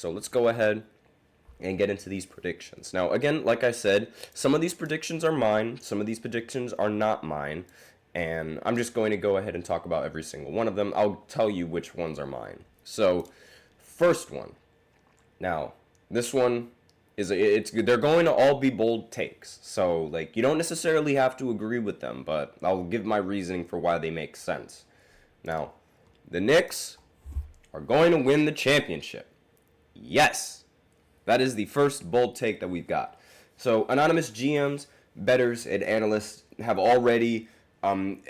So let's go ahead and get into these predictions. Now, again, like I said, some of these predictions are mine, some of these predictions are not mine, and I'm just going to go ahead and talk about every single one of them. I'll tell you which ones are mine. So, first one. Now, this one they're going to all be bold takes. So, like, you don't necessarily have to agree with them, but I'll give my reasoning for why they make sense. Now, the Knicks are going to win the championship. Yes. That is the first bold take that we've got. So, anonymous GMs, bettors, and analysts have already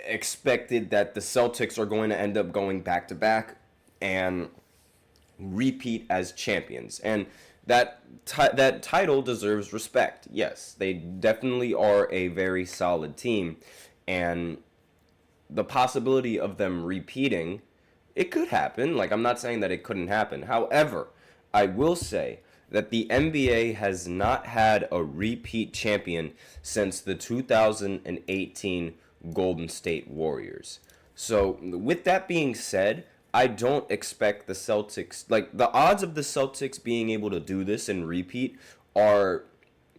expected that the Celtics are going to end up going back-to-back and repeat as champions. And that title deserves respect. Yes, they definitely are a very solid team. And the possibility of them repeating, it could happen. Like, I'm not saying that it couldn't happen. However, I will say that the NBA has not had a repeat champion since the 2018 Golden State Warriors. So, with that being said, I don't expect the Celtics, like, the odds of the Celtics being able to do this and repeat are,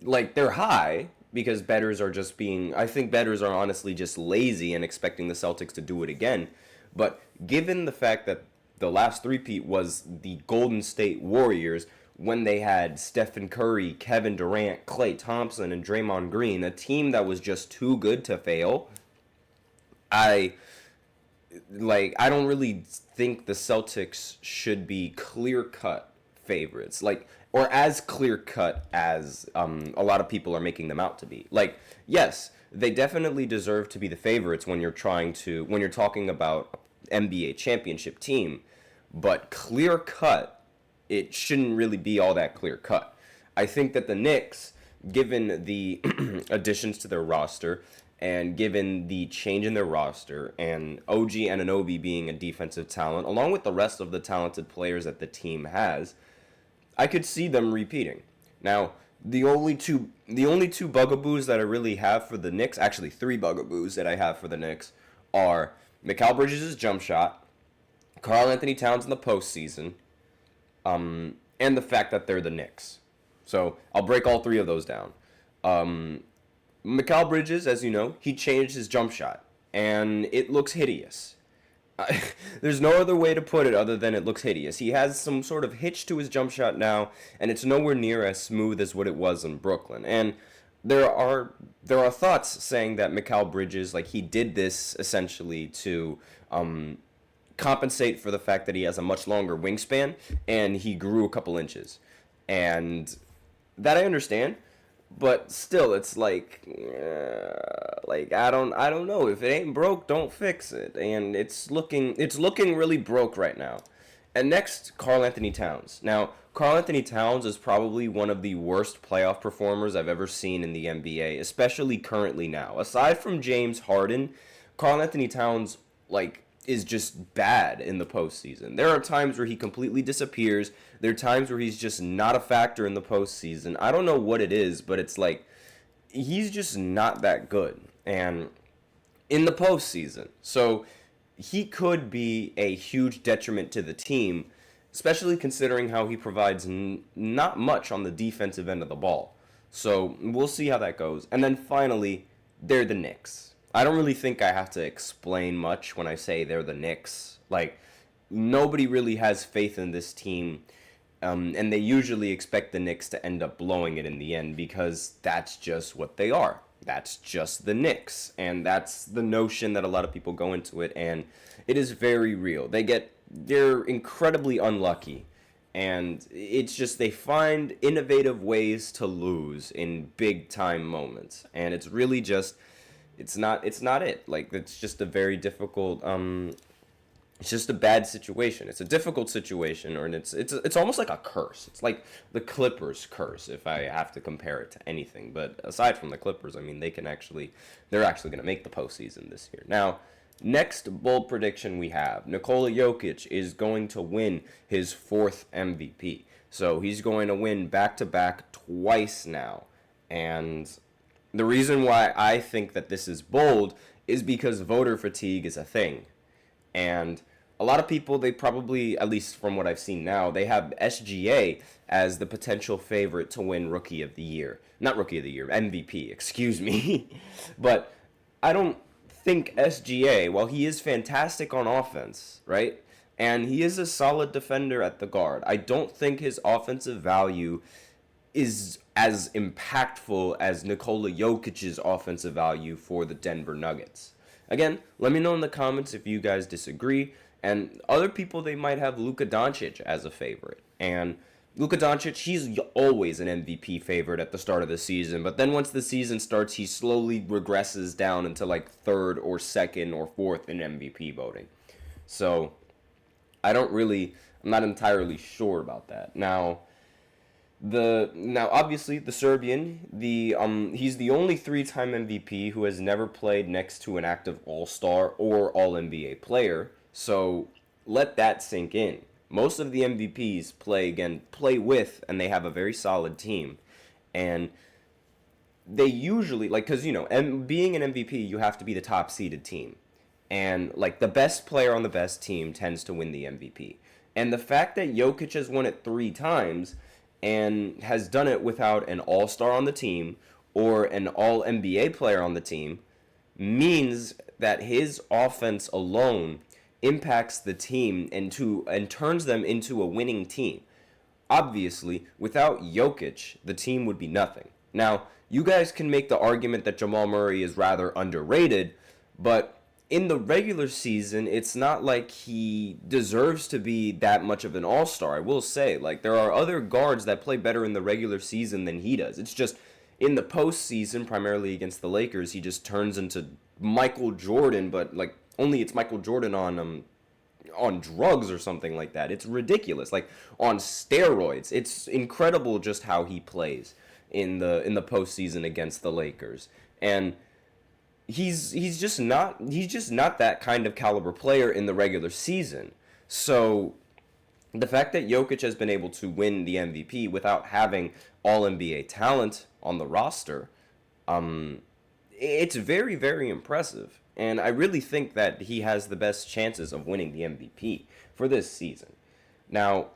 like, they're high, because bettors are just being, I think bettors are honestly just lazy and expecting the Celtics to do it again. But given the fact that the last repeat was the Golden State Warriors, when they had Stephen Curry, Kevin Durant, Klay Thompson, and Draymond Green, a team that was just too good to fail, I don't really think the Celtics should be clear-cut favorites, like, or as clear-cut as a lot of people are making them out to be. Like, yes, they definitely deserve to be the favorites when you're talking about NBA championship team, but clear-cut, it shouldn't really be all that clear-cut. I think that the Knicks, given the additions to their roster, and given the change in their roster, and OG Anunoby being a defensive talent, along with the rest of the talented players that the team has, I could see them repeating. Now, the only two bugaboos that I really have for the Knicks, actually 3 bugaboos that I have for the Knicks, are Mikal Bridges' jump shot, Karl Anthony Towns in the postseason, and the fact that they're the Knicks. So I'll break all 3 of those down. Mikal Bridges, as you know, he changed his jump shot, and it looks hideous. There's no other way to put it other than it looks hideous. He has some sort of hitch to his jump shot now, and it's nowhere near as smooth as what it was in Brooklyn. And there are thoughts saying that Mikal Bridges, like, he did this essentially to compensate for the fact that he has a much longer wingspan and he grew a couple inches. And that I understand, but still, it's like I don't know. If it ain't broke, don't fix it. And it's looking really broke right now. And next, Karl Anthony Towns. Now, Karl Anthony Towns is probably one of the worst playoff performers I've ever seen in the NBA, especially currently now. Aside from James Harden, Karl Anthony Towns, like, is just bad in the postseason. There are times where he completely disappears. There are times where he's just not a factor in the postseason. I don't know what it is, but it's like he's just not that good. And in the postseason, so he could be a huge detriment to the team, especially considering how he provides not much on the defensive end of the ball. So we'll see how that goes. And then finally, they're the Knicks. I don't really think I have to explain much when I say they're the Knicks. Like, nobody really has faith in this team, and they usually expect the Knicks to end up blowing it in the end because that's just what they are. That's just the Knicks, and that's the notion that a lot of people go into it, and it is very real. They're incredibly unlucky, and it's just they find innovative ways to lose in big-time moments, and it's really just... It's not it. Like, it's just a very difficult, it's just a bad situation. It's a difficult situation, or it's almost like a curse. It's like the Clippers curse, if I have to compare it to anything. But aside from the Clippers, I mean, they're actually going to make the postseason this year. Now, next bold prediction we have, Nikola Jokic is going to win his 4th MVP. So he's going to win back-to-back twice now. And the reason why I think that this is bold is because voter fatigue is a thing. And a lot of people, they probably, at least from what I've seen now, they have SGA as the potential favorite to win Rookie of the Year. Not Rookie of the Year, MVP, excuse me. But I don't think SGA, while he is fantastic on offense, right? And he is a solid defender at the guard, I don't think his offensive value is as impactful as Nikola Jokic's offensive value for the Denver Nuggets. Again, let me know in the comments if you guys disagree. And other people, they might have Luka Doncic as a favorite. And Luka Doncic, he's always an MVP favorite at the start of the season. But then once the season starts, he slowly regresses down into like third or second or fourth in MVP voting. So I'm not entirely sure about that. Now obviously the Serbian, he's the only 3-time MVP who has never played next to an active All-Star or All-NBA player. So let that sink in. Most of the MVPs play with, and they have a very solid team. And they usually, because, being an MVP, you have to be the top seeded team. And, the best player on the best team tends to win the MVP. And the fact that Jokic has won it 3 times and has done it without an all-star on the team or an all-NBA player on the team means that his offense alone impacts the team and turns them into a winning team. Obviously, without Jokic, the team would be nothing. Now, you guys can make the argument that Jamal Murray is rather underrated, but in the regular season, it's not like he deserves to be that much of an all-star. I will say, there are other guards that play better in the regular season than he does. It's just, in the postseason, primarily against the Lakers, he just turns into Michael Jordan, but, only it's Michael Jordan on drugs or something like that. It's ridiculous. On steroids. It's incredible just how he plays in the postseason against the Lakers. And he's just not that kind of caliber player in the regular season. So the fact that Jokic has been able to win the MVP without having all NBA talent on the roster, it's very, very impressive. And I really think that he has the best chances of winning the MVP for this season. Now,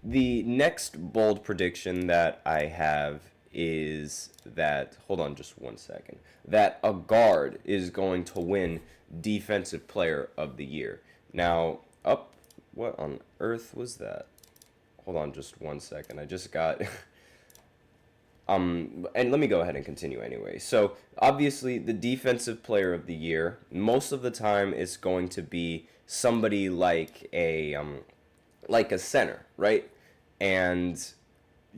the next bold prediction that I have is that, hold on just one second, that a guard is going to win Defensive Player of the Year. Now, what on earth was that? Hold on just one second. I just got... and let me go ahead and continue anyway. So, obviously, the Defensive Player of the Year, most of the time, is going to be somebody like a center, right? And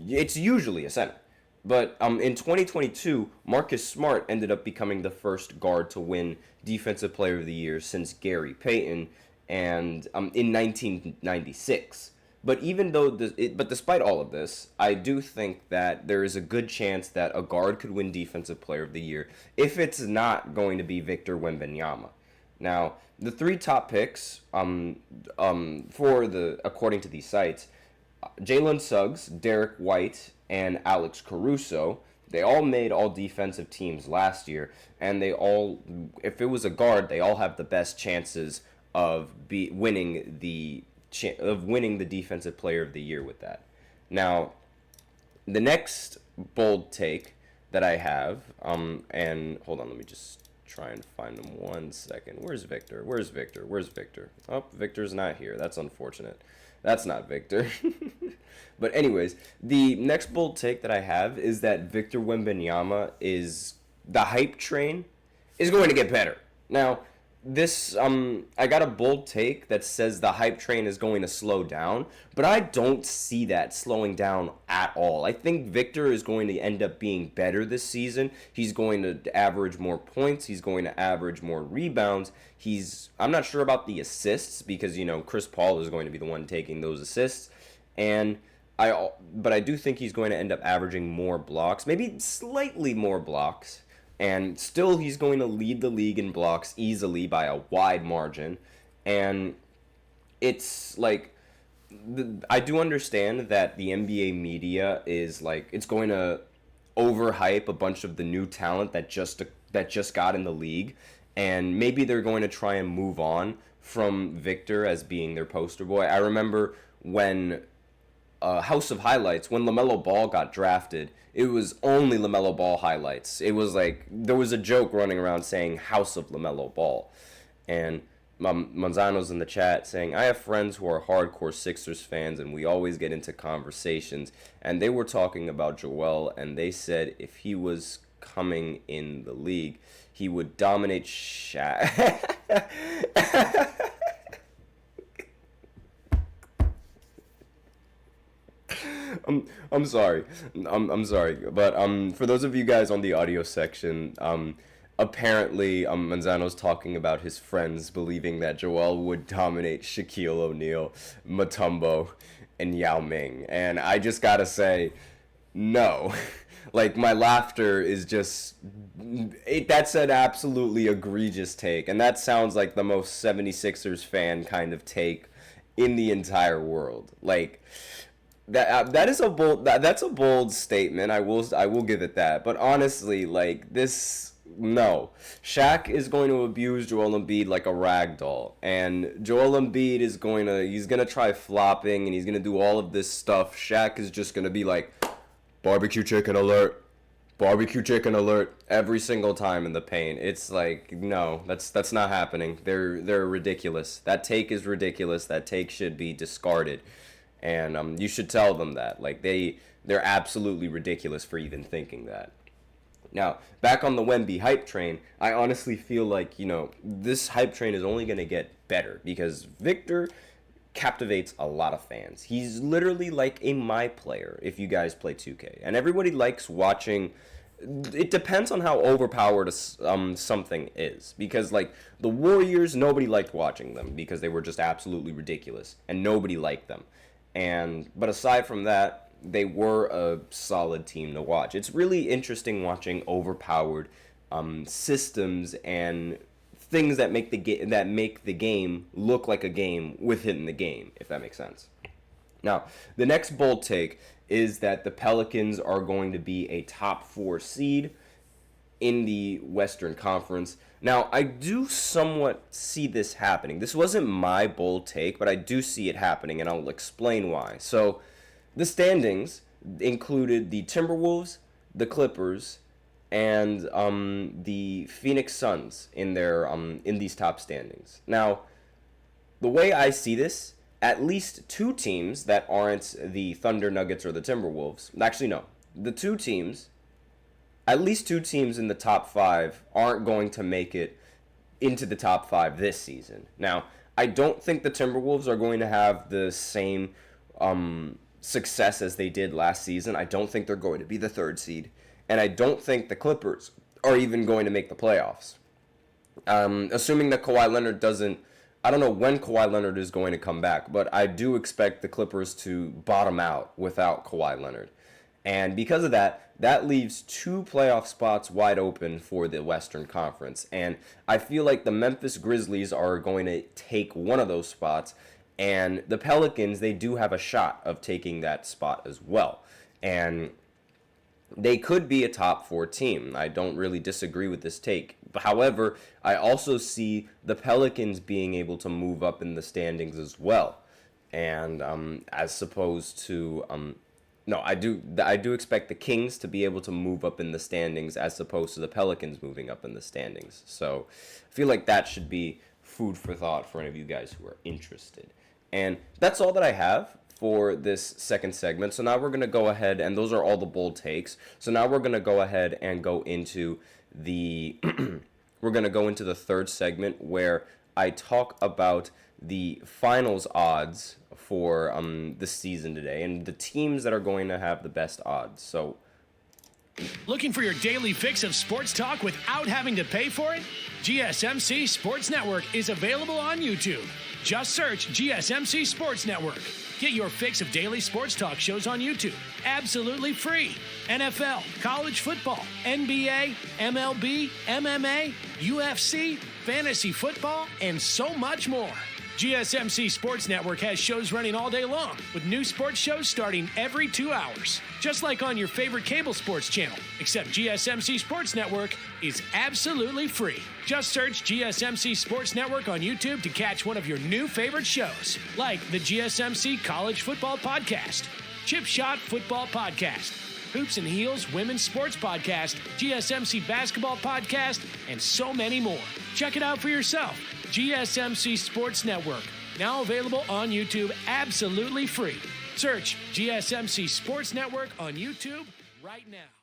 it's usually a center. But in 2022, Marcus Smart ended up becoming the first guard to win Defensive Player of the Year since Gary Payton, and in 1996. But despite all of this, I do think that there is a good chance that a guard could win Defensive Player of the Year if it's not going to be Victor Wembanyama. Now, the 3 top picks, according to these sites, Jalen Suggs, Derek White, and Alex Caruso, they all made all defensive teams last year, and they all, if it was a guard, they all have the best chances of winning the Defensive Player of the Year with that. Now, the next bold take that I have, and hold on, let me just try and find him 1 second. Where's Victor? Oh, Victor's not here. That's unfortunate. That's not Victor. But anyways, the next bold take that I have is that Victor Wembanyama the hype train is going to get better. Now, this, I got a bold take that says the hype train is going to slow down, but I don't see that slowing down at all. I think Victor is going to end up being better this season. He's going to average more points. He's going to average more rebounds. I'm not sure about the assists because, Chris Paul is going to be the one taking those assists. But I do think he's going to end up averaging more blocks, maybe slightly more blocks. And still, he's going to lead the league in blocks easily by a wide margin. And it's I do understand that the NBA media is it's going to overhype a bunch of the new talent that just got in the league. and maybe they're going to try and move on from Victor as being their poster boy. I remember when House of Highlights, when LaMelo Ball got drafted, it was only LaMelo Ball highlights. It was like, there was a joke running around saying House of LaMelo Ball. And Manzano's in the chat saying, I have friends who are hardcore Sixers fans, and we always get into conversations. And they were talking about Joel, and they said if he was coming in the league, he would dominate Shaq. I'm sorry. I'm sorry. But for those of you guys on the audio section, apparently Manzano's talking about his friends believing that Joel would dominate Shaquille O'Neal, Mutombo, and Yao Ming. And I just gotta say, no. Like, my laughter is just... that's an absolutely egregious take. And that sounds like the most 76ers fan kind of take in the entire world. Like... that's a bold statement. I will give it that. But honestly, like, this, no. Shaq is going to abuse Joel Embiid like a rag doll, and Joel Embiid is he's gonna try flopping, and he's gonna do all of this stuff. Shaq is just gonna be like, barbecue chicken alert, every single time in the paint. It's like, no, that's not happening. They're ridiculous. That take is ridiculous. That take should be discarded. And you should tell them that. Like, they're absolutely ridiculous for even thinking that. Now, back on the Wemby hype train, I honestly feel like, this hype train is only going to get better because Victor captivates a lot of fans. He's literally like a My Player if you guys play 2K. And everybody likes watching... It depends on how overpowered something is. Because, like, the Warriors, nobody liked watching them because they were just absolutely ridiculous. And nobody liked them. But aside from that, they were a solid team to watch. It's really interesting watching overpowered systems and things that make the game look like a game within the game, if that makes sense. Now, the next bold take is that the Pelicans are going to be a top 4 seed in the Western Conference. Now, I do somewhat see this happening. This wasn't my bold take, but I do see it happening, and I'll explain why. So, the standings included the Timberwolves, the Clippers, and the Phoenix Suns in these top standings. Now, the way I see this, at least 2 teams that aren't the Thunder, Nuggets, or the Timberwolves. Actually, no. At least 2 teams in the top 5 aren't going to make it into the top 5 this season. Now, I don't think the Timberwolves are going to have the same success as they did last season. I don't think they're going to be the 3rd seed. And I don't think the Clippers are even going to make the playoffs. Assuming that Kawhi Leonard doesn't... I don't know when Kawhi Leonard is going to come back, but I do expect the Clippers to bottom out without Kawhi Leonard. And because of that, that leaves 2 playoff spots wide open for the Western Conference. And I feel like the Memphis Grizzlies are going to take one of those spots. And the Pelicans, they do have a shot of taking that spot as well. And they could be a top 4 team. I don't really disagree with this take. However, I also see the Pelicans being able to move up in the standings as well. And as opposed to... No, I do expect the Kings to be able to move up in the standings as opposed to the Pelicans moving up in the standings. So I feel like that should be food for thought for any of you guys who are interested. And that's all that I have for this second segment. So now we're going to go ahead, and those are all the bold takes. So now we're going to go ahead and go into the the third segment where I talk about the finals odds for the season today and the teams that are going to have the best odds. So, looking for your daily fix of sports talk without having to pay for it? GSMC Sports Network is available on YouTube. Just search GSMC Sports Network. Get your fix of daily sports talk shows on YouTube, absolutely free. NFL, college football, NBA, MLB, MMA, UFC, fantasy football, and so much more. GSMC Sports Network has shows running all day long, with new sports shows starting every 2 hours. Just like on your favorite cable sports channel, except GSMC Sports Network is absolutely free. Just search GSMC Sports Network on YouTube to catch one of your new favorite shows, like the GSMC College Football Podcast, Chip Shot Football Podcast, Hoops and Heels Women's Sports Podcast, GSMC Basketball Podcast, and so many more. Check it out for yourself. GSMC Sports Network, now available on YouTube absolutely free. Search GSMC Sports Network on YouTube right now.